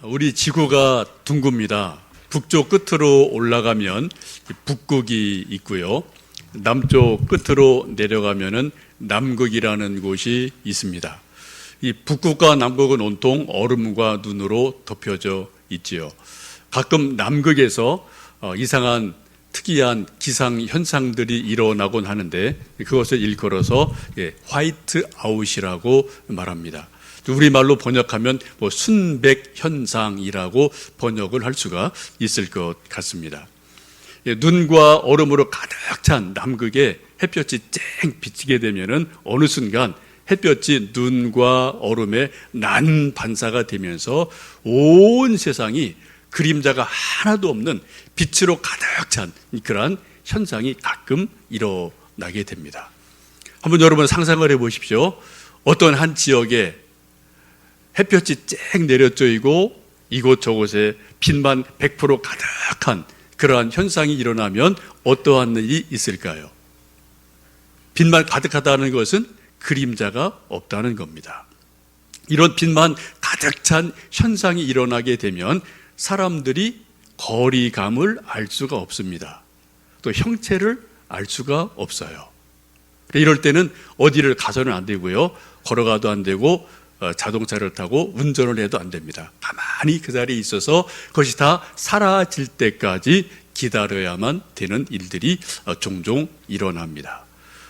우리 지구가 둥굽니다. 북쪽 끝으로 올라가면 북극이 있고요. 남쪽 끝으로 내려가면은 남극이라는 곳이 있습니다. 이 북극과 남극은 온통 얼음과 눈으로 덮여져 있지요. 가끔 남극에서 이상한 특이한 기상 현상들이 일어나곤 하는데 그것을 일컬어서 화이트 아웃이라고 말합니다. 우리말로 번역하면 순백 현상이라고 번역을 할 수가 있을 것 같습니다. 눈과 얼음으로 가득 찬 남극에 햇볕이 쨍 비치게 되면은 어느 순간 햇볕이 눈과 얼음에 난 반사가 되면서 온 세상이 그림자가 하나도 없는 빛으로 가득 찬 그러한 현상이 가끔 일어나게 됩니다. 한번 여러분 상상을 해보십시오. 어떤 한 지역에 햇볕이 쨍 내려쬐고 이곳저곳에 빛만 100% 가득한 그러한 현상이 일어나면 어떠한 일이 있을까요? 빛만 가득하다는 것은 그림자가 없다는 겁니다. 이런 빛만 가득 찬 현상이 일어나게 되면 사람들이 거리감을 알 수가 없습니다. 또 형체를 알 수가 없어요. 이럴 때는 어디를 가서는 안 되고요. 걸어가도 안 되고 자동차를 타고 운전을 해도 안 됩니다. 가만히 그 자리에 있어서 그것이 다 사라질 때까지 기다려야만 되는 일들이 종종 일어납니다.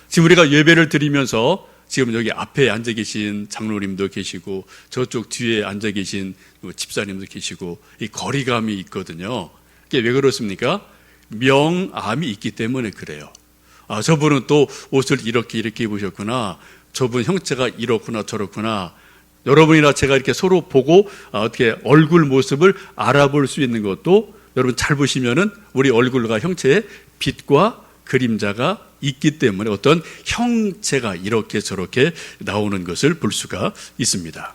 지금 우리가 예배를 드리면서 지금 여기 앞에 앉아 계신 장로님도 계시고 저쪽 뒤에 앉아 계신 집사님도 계시고 이 거리감이 있거든요. 이게 왜 그렇습니까? 명암이 있기 때문에 그래요. 저분은 또 옷을 이렇게 입으셨구나. 저분 형체가 이렇구나 저렇구나. 여러분이나 제가 이렇게 서로 보고 어떻게 얼굴 모습을 알아볼 수 있는 것도 여러분 잘 보시면은 우리 얼굴과 형체에 빛과 그림자가 있기 때문에 어떤 형체가 이렇게 저렇게 나오는 것을 볼 수가 있습니다.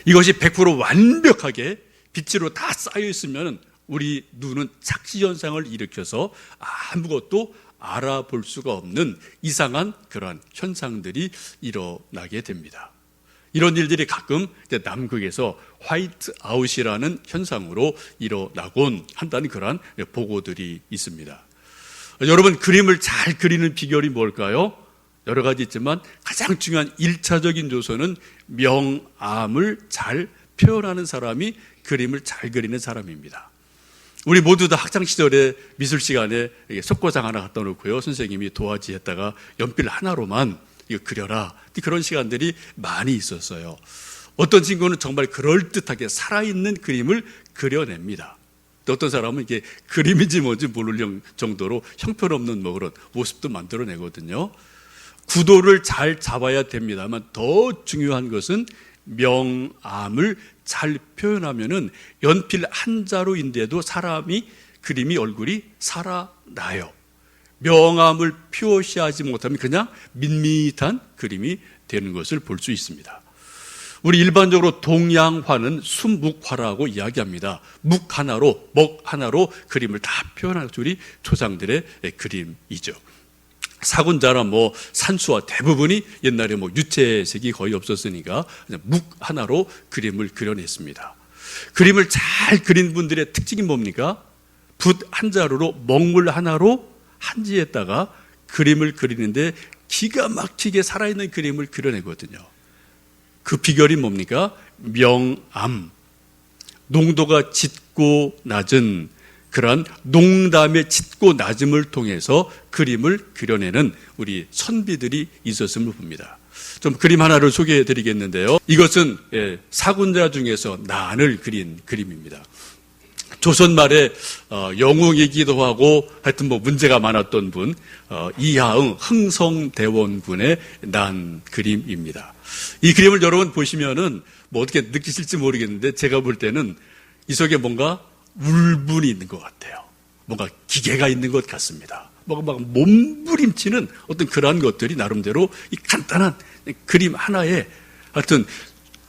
이것이 100% 완벽하게 빛으로 다 쌓여 있으면 우리 눈은 착시현상을 일으켜서 아무것도 알아볼 수가 없는 이상한 그러한 현상들이 일어나게 됩니다. 이런 일들이 가끔 남극에서 화이트 아웃이라는 현상으로 일어나곤 한다는 그러한 보고들이 있습니다. 여러분, 그림을 잘 그리는 비결이 뭘까요? 여러 가지 있지만 가장 중요한 1차적인 요소는 명암을 잘 표현하는 사람이 그림을 잘 그리는 사람입니다. 우리 모두 다 학창시절에 미술 시간에 석고장 하나 갖다 놓고요. 선생님이 도화지 했다가 연필 하나로만 이거 그려라. 그런 시간들이 많이 있었어요. 어떤 친구는 정말 그럴듯하게 살아있는 그림을 그려냅니다. 또 어떤 사람은 이게 그림인지 뭔지 모를 정도로 형편없는 그런 모습도 만들어내거든요. 구도를 잘 잡아야 됩니다만 더 중요한 것은 명암을 잘 표현하면은 연필 한 자루인데도 사람이 그림이 얼굴이 살아나요. 명암을 표시하지 못하면 그냥 밋밋한 그림이 되는 것을 볼 수 있습니다. 우리 일반적으로 동양화는 순묵화라고 이야기합니다. 묵 하나로, 먹 하나로 그림을 다 표현하는 우리 조상들의 그림이죠. 사군자나 산수와 대부분이 옛날에 유채색이 거의 없었으니까 묵 하나로 그림을 그려냈습니다. 그림을 잘 그린 분들의 특징이 뭡니까? 붓 한 자루로 먹물 하나로 한지에다가 그림을 그리는데 기가 막히게 살아있는 그림을 그려내거든요. 그 비결이 뭡니까? 명암, 농도가 짙고 낮은 그러한 농담의 짙고 낮음을 통해서 그림을 그려내는 우리 선비들이 있었음을 봅니다. 좀 그림 하나를 소개해 드리겠는데요. 이것은 사군자 중에서 난을 그린 그림입니다. 조선 말에 영웅이기도 하고 하여튼 문제가 많았던 분 이하응 흥성대원군의 난 그림입니다. 이 그림을 여러분 보시면은 어떻게 느끼실지 모르겠는데 제가 볼 때는 이 속에 뭔가 울분이 있는 것 같아요. 뭔가 기계가 있는 것 같습니다. 뭔가 막 몸부림치는 어떤 그러한 것들이 나름대로 이 간단한 그림 하나에 하여튼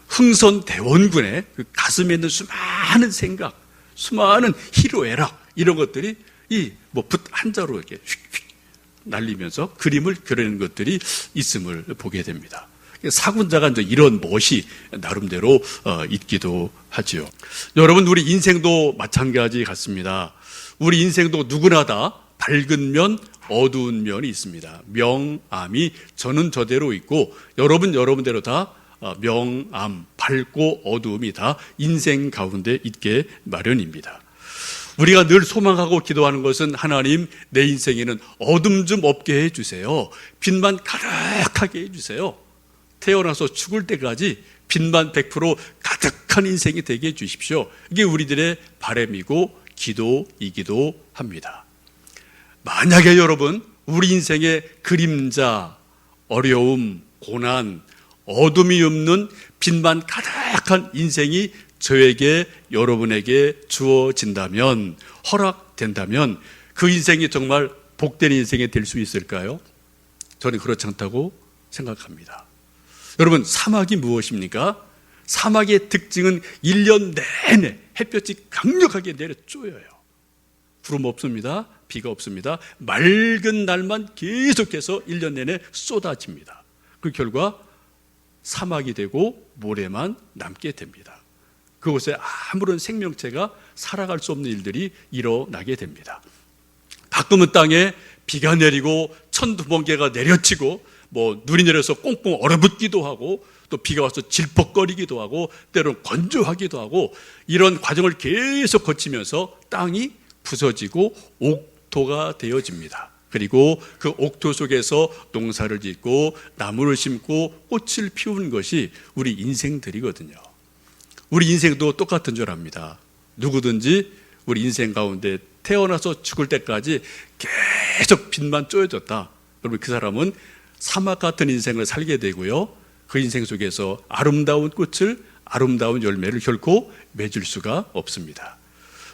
흥선대원군의 그 가슴에 있는 수많은 생각, 수많은 희로애락 이런 것들이 이 붓 한 자로 이렇게 휙휙 날리면서 그림을 그리는 것들이 있음을 보게 됩니다. 사군자가 이제 이런 멋이 나름대로 있기도 하지요. 여러분, 우리 인생도 마찬가지 같습니다. 우리 인생도 누구나 다 밝은 면, 어두운 면이 있습니다. 명암이 저는 저대로 있고 여러분대로 다 명암, 밝고 어두움이 다 인생 가운데 있게 마련입니다. 우리가 늘 소망하고 기도하는 것은 하나님, 내 인생에는 어둠 좀 없게 해주세요. 빛만 가득하게 해주세요. 태어나서 죽을 때까지 빛만 100% 가득한 인생이 되게 해주십시오. 이게 우리들의 바람이고 기도이기도 합니다. 만약에 여러분, 우리 인생의 그림자, 어려움, 고난, 어둠이 없는 빛만 가득한 인생이 저에게, 여러분에게 주어진다면, 허락된다면 그 인생이 정말 복된 인생이 될 수 있을까요? 저는 그렇지 않다고 생각합니다. 여러분, 사막이 무엇입니까? 사막의 특징은 1년 내내 햇볕이 강력하게 내려쪼여요. 구름 없습니다. 비가 없습니다. 맑은 날만 계속해서 1년 내내 쏟아집니다. 그 결과 사막이 되고 모래만 남게 됩니다. 그곳에 아무런 생명체가 살아갈 수 없는 일들이 일어나게 됩니다. 가끔은 땅에 비가 내리고 천둥번개가 내려치고 눈이 내려서 꽁꽁 얼어붙기도 하고 또 비가 와서 질퍽거리기도 하고 때로는 건조하기도 하고 이런 과정을 계속 거치면서 땅이 부서지고 옥토가 되어집니다. 그리고 그 옥토 속에서 농사를 짓고 나무를 심고 꽃을 피우는 것이 우리 인생들이거든요. 우리 인생도 똑같은 줄 압니다. 누구든지 우리 인생 가운데 태어나서 죽을 때까지 계속 빛만 쪼여졌다. 여러분, 그 사람은 사막 같은 인생을 살게 되고요. 그 인생 속에서 아름다운 꽃을, 아름다운 열매를 결코 맺을 수가 없습니다.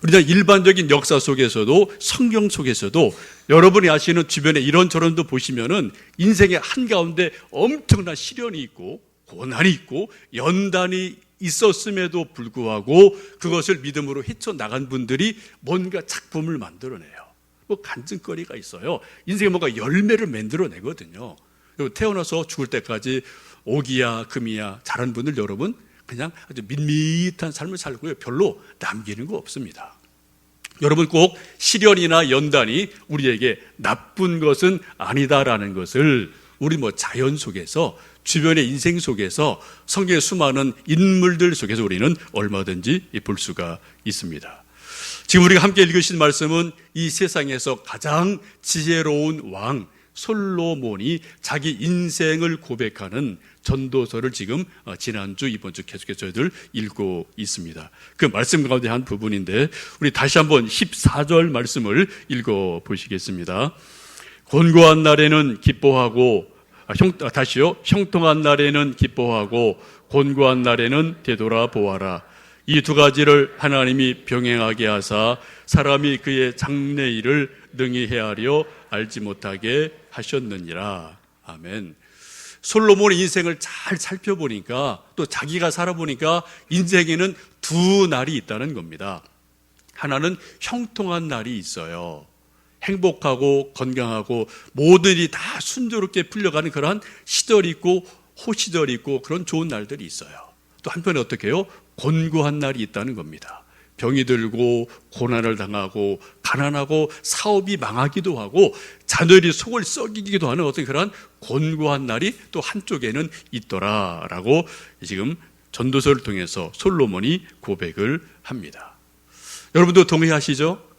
우리가 일반적인 역사 속에서도, 성경 속에서도 여러분이 아시는 주변에 이런저런도 보시면은 인생의 한가운데 엄청난 시련이 있고 고난이 있고 연단이 있었음에도 불구하고 그것을 믿음으로 헤쳐나간 분들이 뭔가 작품을 만들어내요. 간증거리가 있어요. 인생에 뭔가 열매를 만들어내거든요. 태어나서 죽을 때까지 오기야 금이야 잘한 분들 여러분 그냥 아주 밋밋한 삶을 살고요. 별로 남기는 거 없습니다. 여러분, 꼭 시련이나 연단이 우리에게 나쁜 것은 아니다라는 것을 우리 자연 속에서, 주변의 인생 속에서, 성경의 수많은 인물들 속에서 우리는 얼마든지 볼 수가 있습니다. 지금 우리가 함께 읽으신 말씀은 이 세상에서 가장 지혜로운 왕 솔로몬이 자기 인생을 고백하는 전도서를 지금 지난주, 이번주 계속해서 저희들 읽고 있습니다. 그 말씀 가운데 한 부분인데 우리 다시 한번 14절 말씀을 읽어 보시겠습니다. 곤고한 날에는 기뻐하고 형통한 날에는 기뻐하고 곤고한 날에는 되돌아보아라. 이 두 가지를 하나님이 병행하게 하사 사람이 그의 장래일을 능히 헤아려 알지 못하게 하셨느니라. 아멘. 솔로몬의 인생을 잘 살펴보니까 또 자기가 살아보니까 인생에는 두 날이 있다는 겁니다. 하나는 형통한 날이 있어요. 행복하고 건강하고 모든 일이 다 순조롭게 풀려가는 그러한 시절이 있고 호시절이 있고 그런 좋은 날들이 있어요. 또 한편에 어떻게 해요? 곤고한 날이 있다는 겁니다. 병이 들고 고난을 당하고 가난하고 사업이 망하기도 하고 자녀들이 속을 썩이기도 하는 어떤 그런 곤고한 날이 또 한쪽에는 있더라라고 지금 전도서를 통해서 솔로몬이 고백을 합니다. 여러분도 동의하시죠?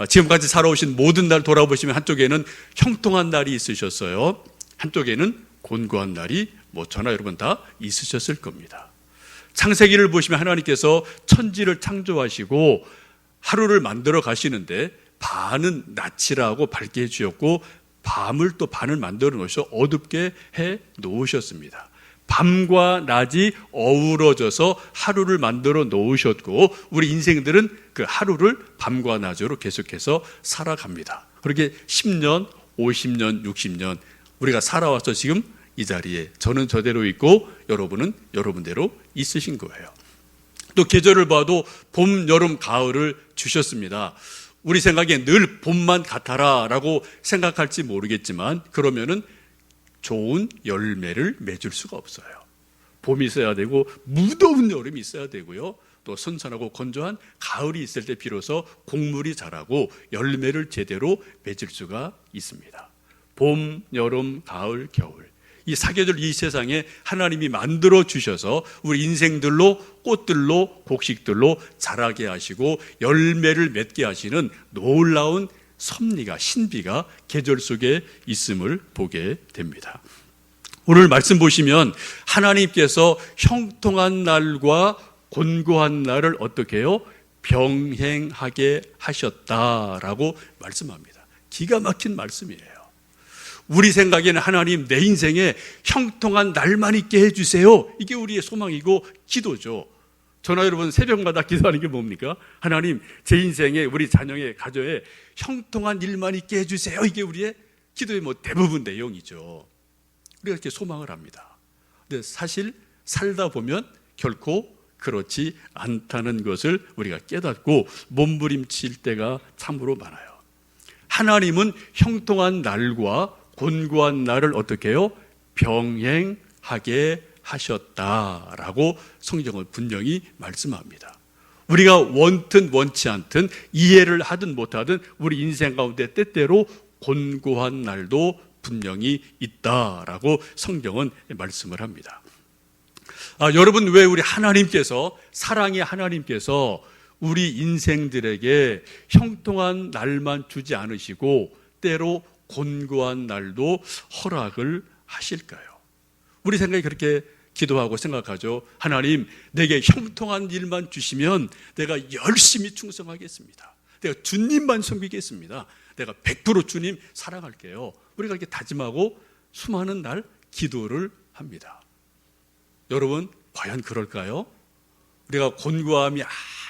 지금까지 살아오신 모든 날 돌아보시면 한쪽에는 형통한 날이 있으셨어요. 한쪽에는 곤고한 날이 저나 여러분 다 있으셨을 겁니다. 창세기를 보시면 하나님께서 천지를 창조하시고 하루를 만들어 가시는데 반은 낮이라고 밝게 해주셨고 밤을 또 반을 만들어 놓으셔서 어둡게 해 놓으셨습니다. 밤과 낮이 어우러져서 하루를 만들어 놓으셨고 우리 인생들은 그 하루를 밤과 낮으로 계속해서 살아갑니다. 그렇게 10년, 50년, 60년 우리가 살아와서 지금 이 자리에 저는 저대로 있고 여러분은 여러분대로 있으신 거예요. 또 계절을 봐도 봄, 여름, 가을을 주셨습니다. 우리 생각에 늘 봄만 같아라 라고 생각할지 모르겠지만 그러면은 좋은 열매를 맺을 수가 없어요. 봄이 있어야 되고 무더운 여름이 있어야 되고요. 또 선선하고 건조한 가을이 있을 때 비로소 곡물이 자라고 열매를 제대로 맺을 수가 있습니다. 봄, 여름, 가을, 겨울, 이 사계절, 이 세상에 하나님이 만들어 주셔서 우리 인생들로, 꽃들로, 곡식들로 자라게 하시고 열매를 맺게 하시는 놀라운 섭리가, 신비가 계절 속에 있음을 보게 됩니다. 오늘 말씀 보시면 하나님께서 형통한 날과 곤고한 날을 어떻게 해요? 병행하게 하셨다라고 말씀합니다. 기가 막힌 말씀이에요. 우리 생각에는 하나님, 내 인생에 형통한 날만 있게 해주세요. 이게 우리의 소망이고 기도죠. 저나 여러분 새벽마다 기도하는 게 뭡니까? 하나님, 제 인생에, 우리 자녀의 가정에 형통한 일만 있게 해주세요. 이게 우리의 기도의 대부분 내용이죠. 우리가 이렇게 소망을 합니다. 근데 사실 살다 보면 결코 그렇지 않다는 것을 우리가 깨닫고 몸부림칠 때가 참으로 많아요. 하나님은 형통한 날과 곤고한 날을 어떻게 해요? 병행하게 하셨다라고 성경은 분명히 말씀합니다. 우리가 원든 원치 않든 이해를 하든 못하든 우리 인생 가운데 때때로 곤고한 날도 분명히 있다라고 성경은 말씀을 합니다. 여러분, 왜 우리 하나님께서, 사랑의 하나님께서 우리 인생들에게 형통한 날만 주지 않으시고 때로 곤고한 날도 허락을 하실까요? 우리 생각이 그렇게 기도하고 생각하죠. 하나님, 내게 형통한 일만 주시면 내가 열심히 충성하겠습니다. 내가 주님만 섬기겠습니다. 내가 100% 주님 사랑할게요. 우리가 이렇게 다짐하고 수많은 날 기도를 합니다. 여러분, 과연 그럴까요? 우리가 곤고함이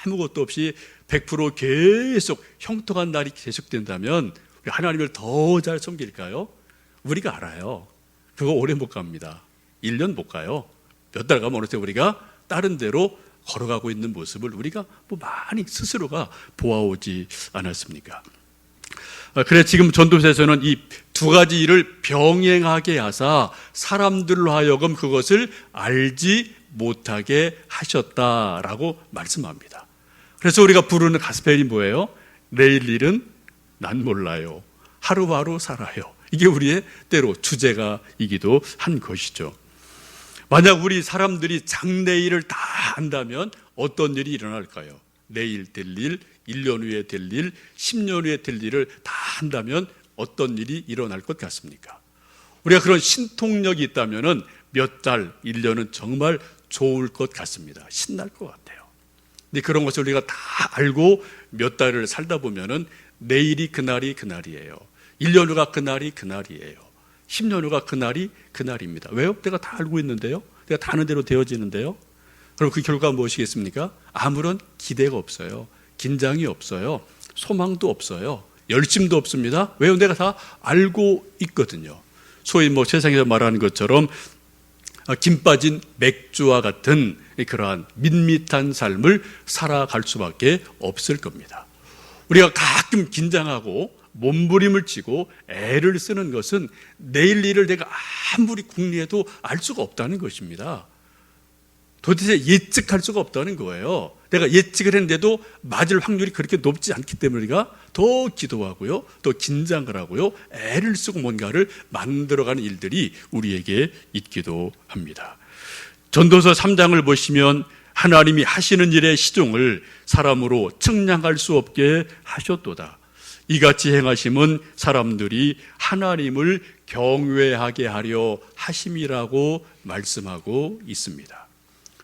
아무것도 없이 100% 계속 형통한 날이 계속된다면 우리 하나님을 더 잘 섬길까요? 우리가 알아요. 그거 오래 못 갑니다. 1년 못 가요. 몇 달 가면 어느새 우리가 다른 데로 걸어가고 있는 모습을 우리가 많이 스스로가 보아오지 않았습니까? 그래, 지금 전도서에서는 이 두 가지 일을 병행하게 하사 사람들로 하여금 그것을 알지 못하게 하셨다라고 말씀합니다. 그래서 우리가 부르는 가스펠이 뭐예요? 내일 일은 난 몰라요. 하루하루 살아요. 이게 우리의 때로 주제가이기도 한 것이죠. 만약 우리 사람들이 장래일을 다 안다면 어떤 일이 일어날까요? 내일 될 일, 1년 후에 될 일, 10년 후에 될 일을 다 한다면 어떤 일이 일어날 것 같습니까? 우리가 그런 신통력이 있다면 몇 달, 1년은 정말 좋을 것 같습니다. 신날 것 같아요. 근데 그런 것을 우리가 다 알고 몇 달을 살다 보면은 내일이 그날이 그날이에요. 1년 후가 그날이 그날이에요. 10년 후가 그날이 그날입니다. 왜요? 내가 다 알고 있는데요. 내가 다 아는 대로 되어지는데요. 그럼 그 결과가 무엇이겠습니까? 아무런 기대가 없어요. 긴장이 없어요. 소망도 없어요. 열심도 없습니다. 왜요? 내가 다 알고 있거든요. 소위 세상에서 말하는 것처럼 김 빠진 맥주와 같은 그러한 밋밋한 삶을 살아갈 수밖에 없을 겁니다. 우리가 가끔 긴장하고 몸부림을 치고 애를 쓰는 것은 내일 일을 내가 아무리 궁리해도 알 수가 없다는 것입니다. 도대체 예측할 수가 없다는 거예요. 내가 예측을 했는데도 맞을 확률이 그렇게 높지 않기 때문에 우리가 더 기도하고요, 더 긴장을 하고요, 애를 쓰고 뭔가를 만들어가는 일들이 우리에게 있기도 합니다. 전도서 3장을 보시면 하나님이 하시는 일의 시종을 사람으로 측량할 수 없게 하셨도다. 이같이 행하심은 사람들이 하나님을 경외하게 하려 하심이라고 말씀하고 있습니다.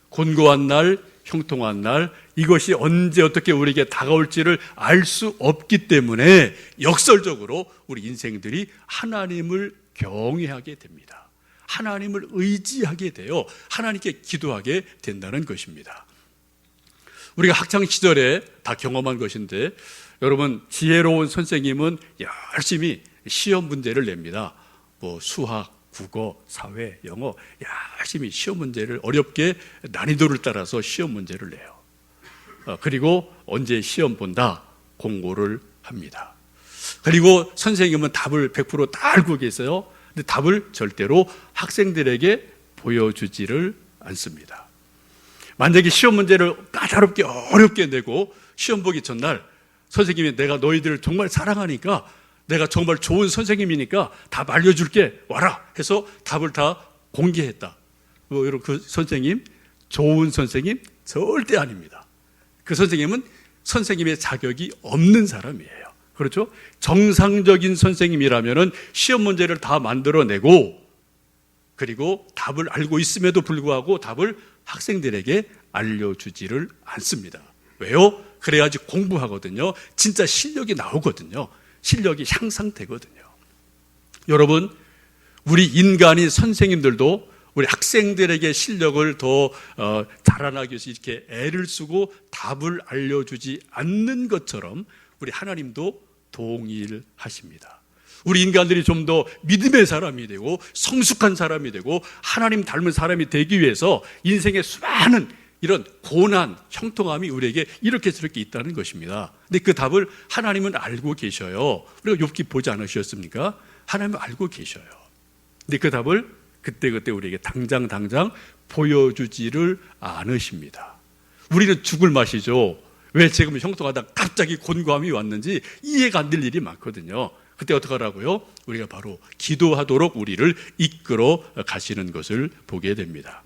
곤고한 날, 형통한 날, 이것이 언제 어떻게 우리에게 다가올지를 알 수 없기 때문에 역설적으로 우리 인생들이 하나님을 경외하게 됩니다. 하나님을 의지하게 되어 하나님께 기도하게 된다는 것입니다. 우리가 학창시절에 다 경험한 것인데, 여러분, 지혜로운 선생님은 열심히 시험 문제를 냅니다. 수학, 국어, 사회, 영어 열심히 시험 문제를 어렵게 난이도를 따라서 시험 문제를 내요. 그리고 언제 시험 본다 공고를 합니다. 그리고 선생님은 답을 100% 다 알고 계세요. 근데 답을 절대로 학생들에게 보여주지를 않습니다. 만약에 시험 문제를 까다롭게 어렵게 내고 시험 보기 전날 선생님이 내가 너희들을 정말 사랑하니까 내가 정말 좋은 선생님이니까 답 알려줄게 와라 해서 답을 다 공개했다. 여러분 그 선생님 좋은 선생님 절대 아닙니다. 그 선생님은 선생님의 자격이 없는 사람이에요. 그렇죠? 정상적인 선생님이라면 시험 문제를 다 만들어내고 그리고 답을 알고 있음에도 불구하고 답을 학생들에게 알려주지를 않습니다. 왜요? 그래야지 공부하거든요. 진짜 실력이 나오거든요. 실력이 향상되거든요. 여러분, 우리 인간인 선생님들도 우리 학생들에게 실력을 더 자라나기 위해서 이렇게 애를 쓰고 답을 알려주지 않는 것처럼 우리 하나님도 동일하십니다. 우리 인간들이 좀 더 믿음의 사람이 되고 성숙한 사람이 되고 하나님 닮은 사람이 되기 위해서 인생의 수많은 이런 고난, 형통함이 우리에게 이렇게 저렇게 있다는 것입니다. 근데 그 답을 하나님은 알고 계셔요. 우리가 욥기 보지 않으셨습니까? 하나님은 알고 계셔요. 근데 그 답을 그때그때 우리에게 당장 보여주지를 않으십니다. 우리는 죽을 맛이죠. 왜 지금 형통하다 갑자기 곤고함이 왔는지 이해가 안 될 일이 많거든요. 그때 어떡하라고요? 우리가 바로 기도하도록 우리를 이끌어 가시는 것을 보게 됩니다.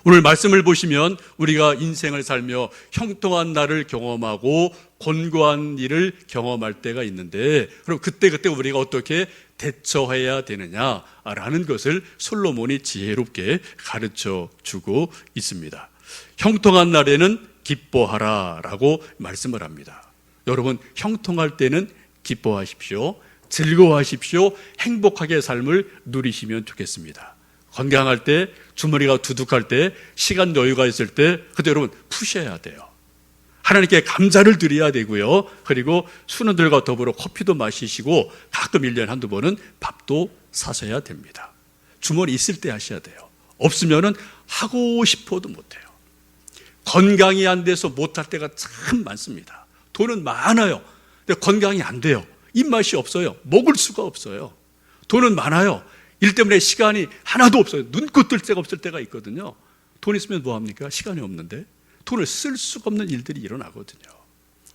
오늘 말씀을 보시면 우리가 인생을 살며 형통한 날을 경험하고 곤고한 일을 경험할 때가 있는데 그럼 그때 우리가 어떻게 대처해야 되느냐라는 것을 솔로몬이 지혜롭게 가르쳐 주고 있습니다. 형통한 날에는 기뻐하라라고 말씀을 합니다. 여러분, 형통할 때는 기뻐하십시오. 즐거워하십시오. 행복하게 삶을 누리시면 좋겠습니다. 건강할 때, 주머니가 두둑할 때, 시간 여유가 있을 때 그때 여러분 푸셔야 돼요. 하나님께 감사를 드려야 되고요. 그리고 순원들과 더불어 커피도 마시시고 가끔 1년에 한두 번은 밥도 사셔야 됩니다. 주머니 있을 때 하셔야 돼요. 없으면은 하고 싶어도 못해요. 건강이 안 돼서 못할 때가 참 많습니다. 돈은 많아요. 근데 건강이 안 돼요. 입맛이 없어요. 먹을 수가 없어요. 돈은 많아요. 일 때문에 시간이 하나도 없어요. 눈코 뜰 데가 없을 때가 있거든요. 돈 있으면 뭐합니까? 시간이 없는데 돈을 쓸 수가 없는 일들이 일어나거든요.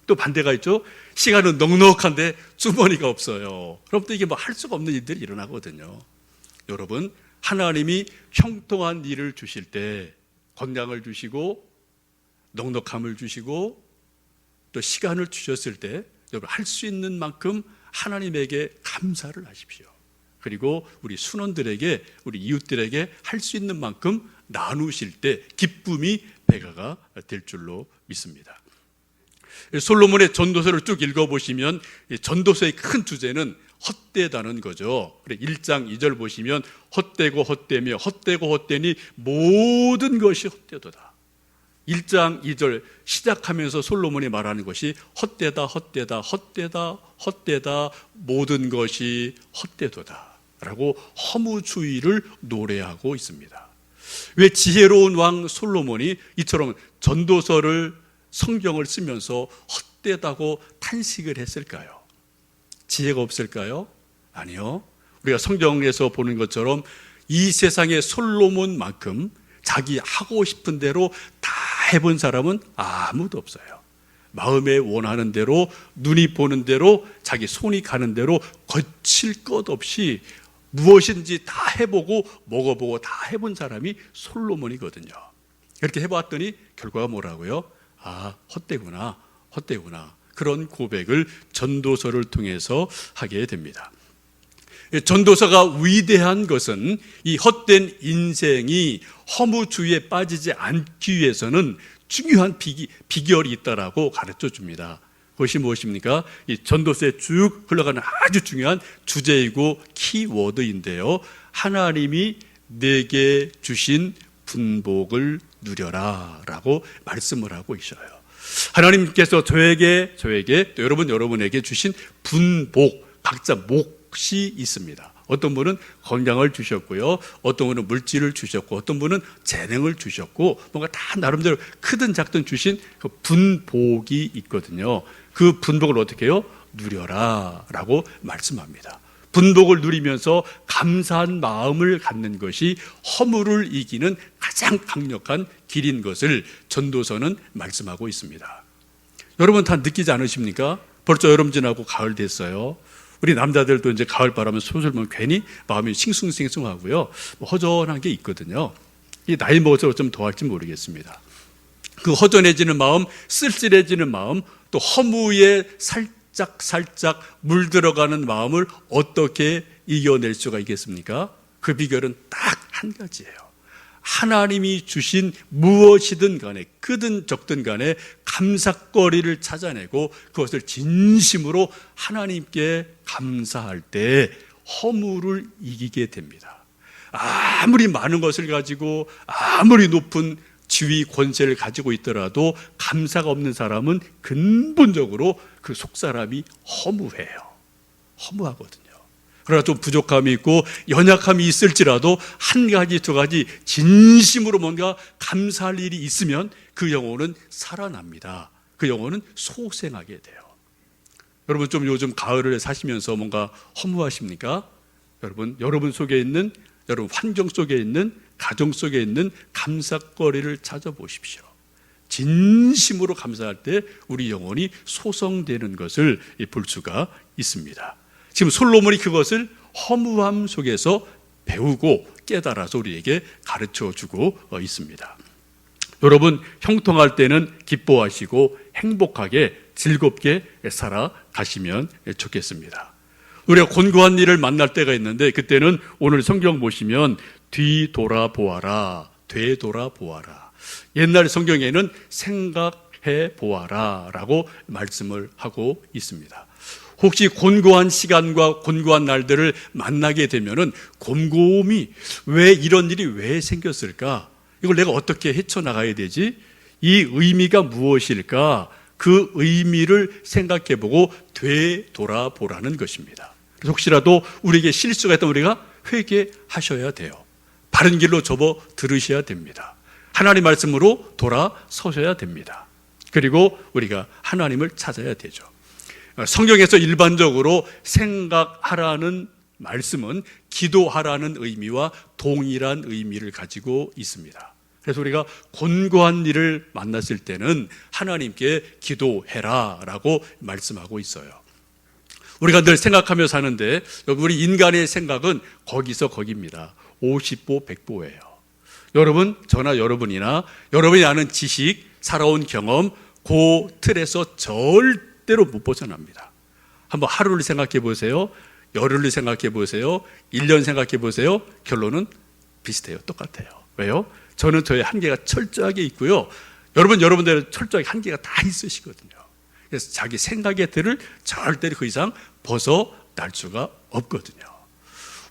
또 반대가 있죠. 시간은 넉넉한데 주머니가 없어요. 그럼 또 이게 뭐 할 수가 없는 일들이 일어나거든요. 여러분, 하나님이 형통한 일을 주실 때 건강을 주시고 넉넉함을 주시고 또 시간을 주셨을 때 여러분 할 수 있는 만큼 하나님에게 감사를 하십시오. 그리고 우리 순원들에게 우리 이웃들에게 할 수 있는 만큼 나누실 때 기쁨이 배가가 될 줄로 믿습니다. 솔로몬의 전도서를 쭉 읽어보시면 전도서의 큰 주제는 헛되다는 거죠. 1장 2절 보시면 헛되고 헛되며 헛되고 헛되니 모든 것이 헛되도다. 1장 2절 시작하면서 솔로몬이 말하는 것이 헛되다 모든 것이 헛되도다 라고 허무주의를 노래하고 있습니다. 왜 지혜로운 왕 솔로몬이 이처럼 전도서를 성경을 쓰면서 헛되다고 탄식을 했을까요? 지혜가 없을까요? 아니요. 우리가 성경에서 보는 것처럼 이 세상의 솔로몬만큼 자기 하고 싶은 대로 다 해본 사람은 아무도 없어요. 마음에 원하는 대로, 눈이 보는 대로, 자기 손이 가는 대로 거칠 것 없이 무엇인지 다 해보고 먹어보고 다 해본 사람이 솔로몬이거든요. 이렇게 해봤더니 결과가 뭐라고요? 아, 헛되구나. 그런 고백을 전도서를 통해서 하게 됩니다. 전도서가 위대한 것은 이 헛된 인생이 허무주의에 빠지지 않기 위해서는 중요한 비결이 있다라고 가르쳐 줍니다. 그것이 무엇입니까? 이 전도서에 쭉 흘러가는 아주 중요한 주제이고 키워드인데요. 하나님이 내게 주신 분복을 누려라 라고 말씀을 하고 있어요. 하나님께서 저에게 또 여러분에게 주신 분복, 각자 몫이 있습니다. 어떤 분은 건강을 주셨고요. 어떤 분은 물질을 주셨고 어떤 분은 재능을 주셨고 뭔가 다 나름대로 크든 작든 주신 그 분복이 있거든요. 그 분복을 어떻게 해요? 누려라 라고 말씀합니다. 분복을 누리면서 감사한 마음을 갖는 것이 허물을 이기는 가장 강력한 길인 것을 전도서는 말씀하고 있습니다. 여러분 다 느끼지 않으십니까? 벌써 여름 지나고 가을 됐어요. 우리 남자들도 이제 가을 바람을 솔솔 불면 괜히 마음이 싱숭생숭하고요. 허전한 게 있거든요. 이 나이 먹어서 좀 더 할지 모르겠습니다. 그 허전해지는 마음, 쓸쓸해지는 마음, 또 허무에 살짝 물들어가는 마음을 어떻게 이겨낼 수가 있겠습니까? 그 비결은 딱 한 가지예요. 하나님이 주신 무엇이든 간에 크든 적든 간에 감사거리를 찾아내고 그것을 진심으로 하나님께 감사할 때 허물을 이기게 됩니다. 아무리 많은 것을 가지고 아무리 높은 지위 권세를 가지고 있더라도 감사가 없는 사람은 근본적으로 그 속사람이 허무해요. 허무하거든요. 그러나 좀 부족함이 있고 연약함이 있을지라도 한 가지 두 가지 진심으로 뭔가 감사할 일이 있으면 그 영혼은 살아납니다. 그 영혼은 소생하게 돼요. 여러분 좀 요즘 가을을 사시면서 뭔가 허무하십니까? 여러분 속에 있는, 여러분 환경 속에 있는, 가정 속에 있는 감사거리를 찾아보십시오. 진심으로 감사할 때 우리 영혼이 소성되는 것을 볼 수가 있습니다. 지금 솔로몬이 그것을 허무함 속에서 배우고 깨달아서 우리에게 가르쳐주고 있습니다. 여러분 형통할 때는 기뻐하시고 행복하게 즐겁게 살아가시면 좋겠습니다. 우리가 곤고한 일을 만날 때가 있는데 그때는 오늘 성경 보시면 뒤돌아보아라, 되돌아보아라. 옛날 성경에는 생각해 보아라 라고 말씀을 하고 있습니다. 혹시 곤고한 시간과 곤고한 날들을 만나게 되면은 곰곰이 왜 이런 일이 왜 생겼을까? 이걸 내가 어떻게 헤쳐나가야 되지? 이 의미가 무엇일까? 그 의미를 생각해보고 되돌아보라는 것입니다. 그래서 혹시라도 우리에게 실수가 있다면 우리가 회개하셔야 돼요. 바른 길로 접어 들으셔야 됩니다. 하나님 말씀으로 돌아서셔야 됩니다. 그리고 우리가 하나님을 찾아야 되죠. 성경에서 일반적으로 생각하라는 말씀은 기도하라는 의미와 동일한 의미를 가지고 있습니다. 그래서 우리가 곤고한 일을 만났을 때는 하나님께 기도해라 라고 말씀하고 있어요. 우리가 늘 생각하며 사는데 우리 인간의 생각은 거기서 거기입니다. 50보 100보예요. 여러분, 저나 여러분이나 여러분이 아는 지식, 살아온 경험, 그 틀에서 절대로 못 벗어납니다. 한번 하루를 생각해 보세요. 열흘을 생각해 보세요. 1년 생각해 보세요. 결론은 비슷해요. 똑같아요. 왜요? 저는 저의 한계가 철저하게 있고요. 여러분들은 철저하게 한계가 다 있으시거든요. 그래서 자기 생각의 틀을 절대로 그 이상 벗어날 수가 없거든요.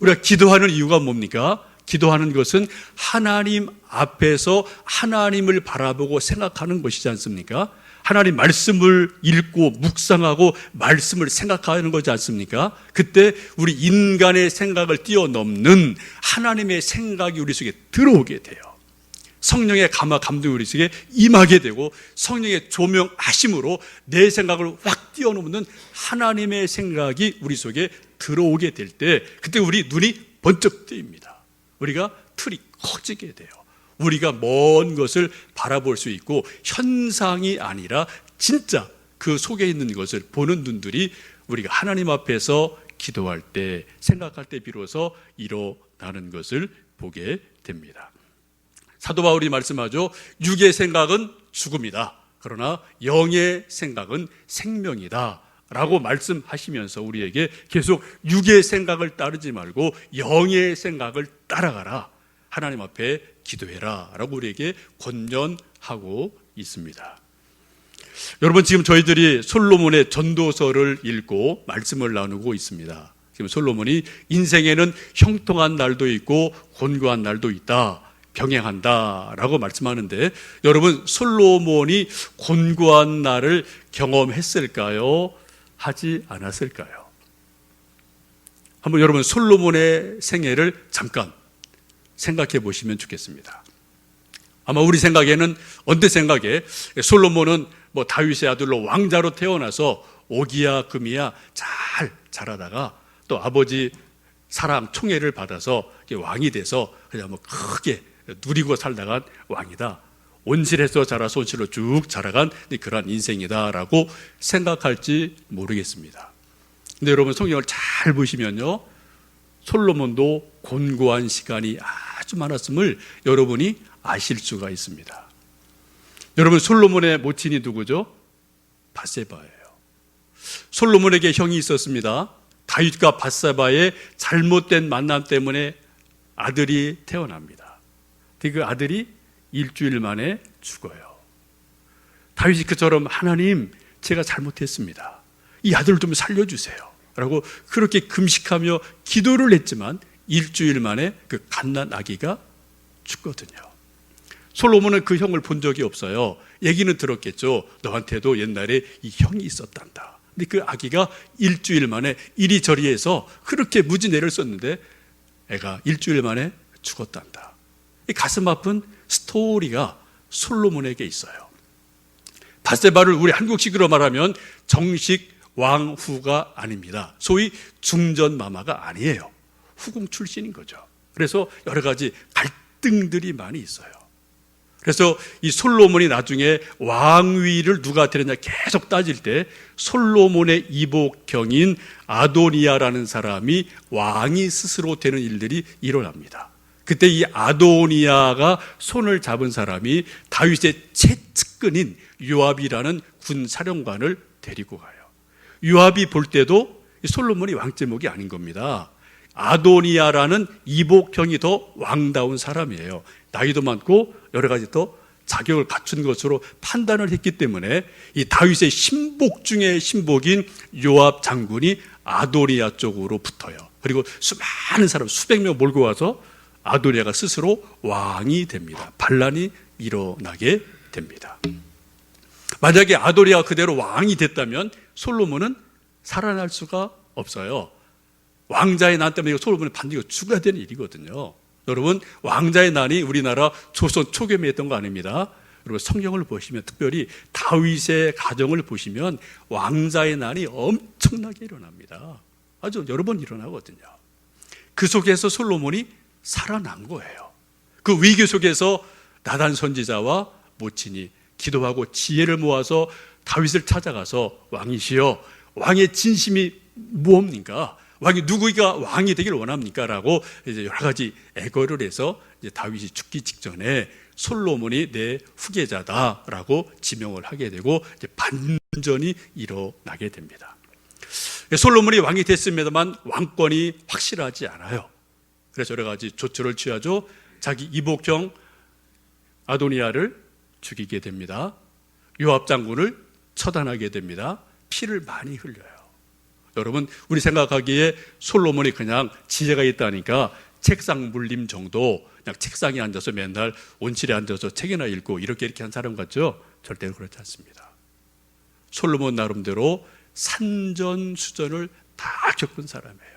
우리가 기도하는 이유가 뭡니까? 기도하는 것은 하나님 앞에서 하나님을 바라보고 생각하는 것이지 않습니까? 하나님 말씀을 읽고 묵상하고 말씀을 생각하는 거지 않습니까? 그때 우리 인간의 생각을 뛰어넘는 하나님의 생각이 우리 속에 들어오게 돼요. 성령의 감화 감동이 우리 속에 임하게 되고 성령의 조명하심으로 내 생각을 확 뛰어넘는 하나님의 생각이 우리 속에 들어오게 될 때 그때 우리 눈이 번쩍 뜨입니다. 우리가 틀이 커지게 돼요. 우리가 먼 것을 바라볼 수 있고 현상이 아니라 진짜 그 속에 있는 것을 보는 눈들이 우리가 하나님 앞에서 기도할 때 생각할 때 비로소 일어나는 것을 보게 됩니다. 사도 바울이 말씀하죠. 육의 생각은 죽음이다. 그러나 영의 생각은 생명이다. 라고 말씀하시면서 우리에게 계속 육의 생각을 따르지 말고 영의 생각을 따라가라. 하나님 앞에 기도해라. 라고 우리에게 권면하고 있습니다. 여러분 지금 저희들이 솔로몬의 전도서를 읽고 말씀을 나누고 있습니다. 지금 솔로몬이 인생에는 형통한 날도 있고 곤고한 날도 있다. 병행한다 라고 말씀하는데 여러분 솔로몬이 곤고한 날을 경험했을까요? 하지 않았을까요? 한번 여러분 솔로몬의 생애를 잠깐 생각해 보시면 좋겠습니다. 아마 우리 생각에는 언뜻 생각에 솔로몬은 다윗의 아들로 왕자로 태어나서 오기야 금이야 잘 자라다가 또 아버지 사랑, 총애를 받아서 왕이 돼서 그냥 뭐 크게 누리고 살다간 왕이다. 온실에서 자라서 온실로 쭉 자라간 그러한 인생이다라고 생각할지 모르겠습니다. 근데 여러분 성경을 잘 보시면요, 솔로몬도 곤고한 시간이 아주 많았음을 여러분이 아실 수가 있습니다. 여러분, 솔로몬의 모친이 누구죠? 밧세바예요. 솔로몬에게 형이 있었습니다. 다윗과 밧세바의 잘못된 만남 때문에 아들이 태어납니다. 그 아들이 일주일 만에 죽어요. 다윗이 그처럼 하나님, 제가 잘못했습니다. 이 아들을 좀 살려주세요 라고 그렇게 금식하며 기도를 했지만 일주일 만에 그 갓난 아기가 죽거든요. 솔로몬은 그 형을 본 적이 없어요. 얘기는 들었겠죠. 너한테도 옛날에 이 형이 있었단다. 근데 그 아기가 일주일 만에 이리저리 해서 그렇게 무지내를 썼는데 애가 일주일 만에 죽었단다. 이 가슴 아픈 스토리가 솔로몬에게 있어요. 밧세바를 우리 한국식으로 말하면 정식 왕후가 아닙니다. 소위 중전마마가 아니에요. 후궁 출신인 거죠. 그래서 여러 가지 갈등들이 많이 있어요. 그래서 이 솔로몬이 나중에 왕위를 누가 되느냐 계속 따질 때 솔로몬의 이복형인 아도니아라는 사람이 왕이 스스로 되는 일들이 일어납니다. 그때 이 아도니아가 손을 잡은 사람이 다윗의 최측근인 요압이라는 군 사령관을 데리고 가요. 요압이 볼 때도 솔로몬이 왕제목이 아닌 겁니다. 아도니아라는 이복형이 더 왕다운 사람이에요. 나이도 많고 여러 가지 더 자격을 갖춘 것으로 판단을 했기 때문에 이 다윗의 신복 중에 신복인 요압 장군이 아도니아 쪽으로 붙어요. 그리고 수많은 사람, 수백 명 몰고 와서 아도니아가 스스로 왕이 됩니다. 반란이 일어나게 됩니다. 만약에 아도니아가 그대로 왕이 됐다면 솔로몬은 살아날 수가 없어요. 왕자의 난 때문에 솔로몬이 반드시 죽어야 되는 일이거든요. 여러분, 왕자의 난이 우리나라 조선 초기에 있던 거 아닙니다. 여러분, 성경을 보시면, 특별히 다윗의 가정을 보시면 왕자의 난이 엄청나게 일어납니다. 아주 여러 번 일어나거든요. 그 속에서 솔로몬이 살아난 거예요. 그 위기 속에서 나단 선지자와 모친이 기도하고 지혜를 모아서 다윗을 찾아가서 왕이시여, 왕의 진심이 무엇입니까? 왕이 누구가 왕이 되기를 원합니까? 라고 이제 여러 가지 애거를 해서 이제 다윗이 죽기 직전에 솔로몬이 내 후계자다라고 지명을 하게 되고 이제 반전이 일어나게 됩니다. 솔로몬이 왕이 됐습니다만 왕권이 확실하지 않아요. 그래서 여러 가지 조처를 취하죠. 자기 이복형 아도니아를 죽이게 됩니다. 요압 장군을 처단하게 됩니다. 피를 많이 흘려요. 여러분, 우리 생각하기에 솔로몬이 그냥 지혜가 있다니까 책상 물림 정도, 그냥 책상에 앉아서 맨날 온실에 앉아서 책이나 읽고 이렇게 한 사람 같죠? 절대로 그렇지 않습니다. 솔로몬 나름대로 산전수전을 다 겪은 사람이에요.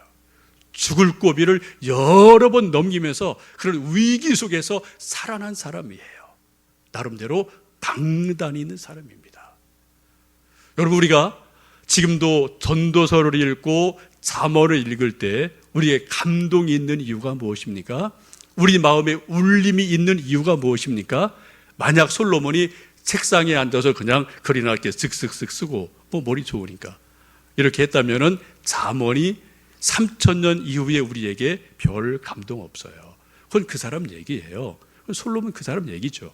죽을 고비를 여러 번 넘기면서 그런 위기 속에서 살아난 사람이에요. 나름대로 강단이 있는 사람입니다. 여러분, 우리가 지금도 전도서를 읽고 잠언을 읽을 때 우리의 감동이 있는 이유가 무엇입니까? 우리 마음에 울림이 있는 이유가 무엇입니까? 만약 솔로몬이 책상에 앉아서 그냥 글이나 이렇게 쓱쓱쓱 쓰고 뭐 머리 좋으니까 이렇게 했다면은 잠언이 3000년 이후에 우리에게 별 감동 없어요. 그건 그 사람 얘기예요. 솔로몬 그 사람 얘기죠.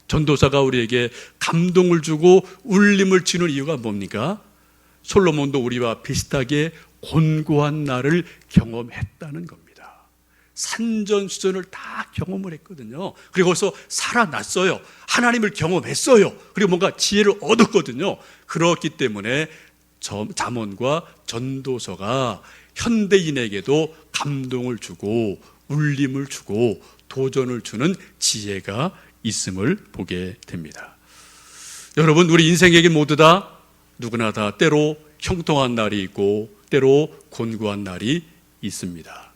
전도사가 우리에게 감동을 주고 울림을 주는 이유가 뭡니까? 솔로몬도 우리와 비슷하게 곤고한 날을 경험했다는 겁니다. 산전수전을 다 경험을 했거든요. 그리고 거기서 살아났어요. 하나님을 경험했어요. 그리고 뭔가 지혜를 얻었거든요. 그렇기 때문에 잠언과 전도서가 현대인에게도 감동을 주고 울림을 주고 도전을 주는 지혜가 있음을 보게 됩니다. 여러분, 우리 인생에게 모두 다 누구나 다 때로 형통한 날이 있고 때로 곤고한 날이 있습니다.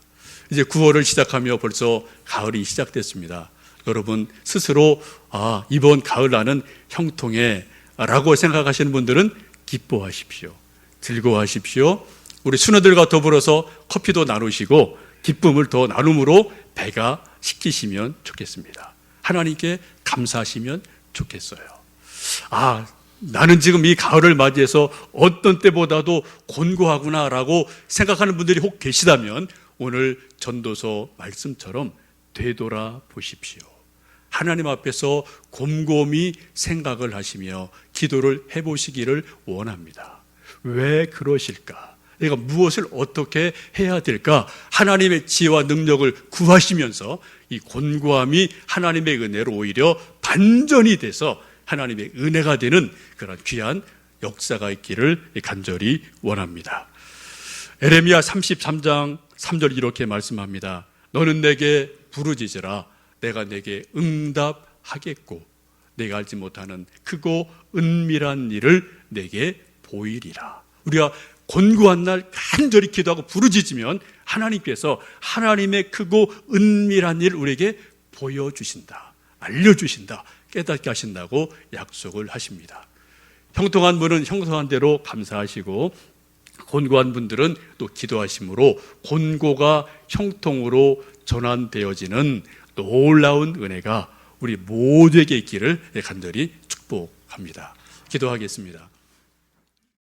이제 9월을 시작하며 벌써 가을이 시작됐습니다. 여러분 스스로 이번 가을 나는 형통해 라고 생각하시는 분들은 기뻐하십시오. 즐거워하십시오. 우리 수녀들과 더불어서 커피도 나누시고 기쁨을 더 나눔으로 배가 시키시면 좋겠습니다. 하나님께 감사하시면 좋겠어요. 나는 지금 이 가을을 맞이해서 어떤 때보다도 곤고하구나라고 생각하는 분들이 혹 계시다면 오늘 전도서 말씀처럼 되돌아 보십시오. 하나님 앞에서 곰곰이 생각을 하시며 기도를 해보시기를 원합니다. 왜 그러실까? 내가 무엇을 어떻게 해야 될까? 하나님의 지혜와 능력을 구하시면서 이 곤고함이 하나님의 은혜로 오히려 반전이 돼서 하나님의 은혜가 되는 그런 귀한 역사가 있기를 간절히 원합니다. 에레미야 33장 3절 이렇게 말씀합니다. 너는 내게 부르짖으라. 내가 내게 응답하겠고 내가 알지 못하는 크고 은밀한 일을 내게 보이리라. 우리가 곤고한 날 간절히 기도하고 부르짖으면 하나님께서 하나님의 크고 은밀한 일을 우리에게 보여주신다, 알려주신다, 깨닫게 하신다고 약속을 하십니다. 형통한 분은 형통한 대로 감사하시고 곤고한 분들은 또 기도하심으로 곤고가 형통으로 전환되어지는 놀라운 은혜가 우리 모두에게 있기를 간절히 축복합니다. 기도하겠습니다.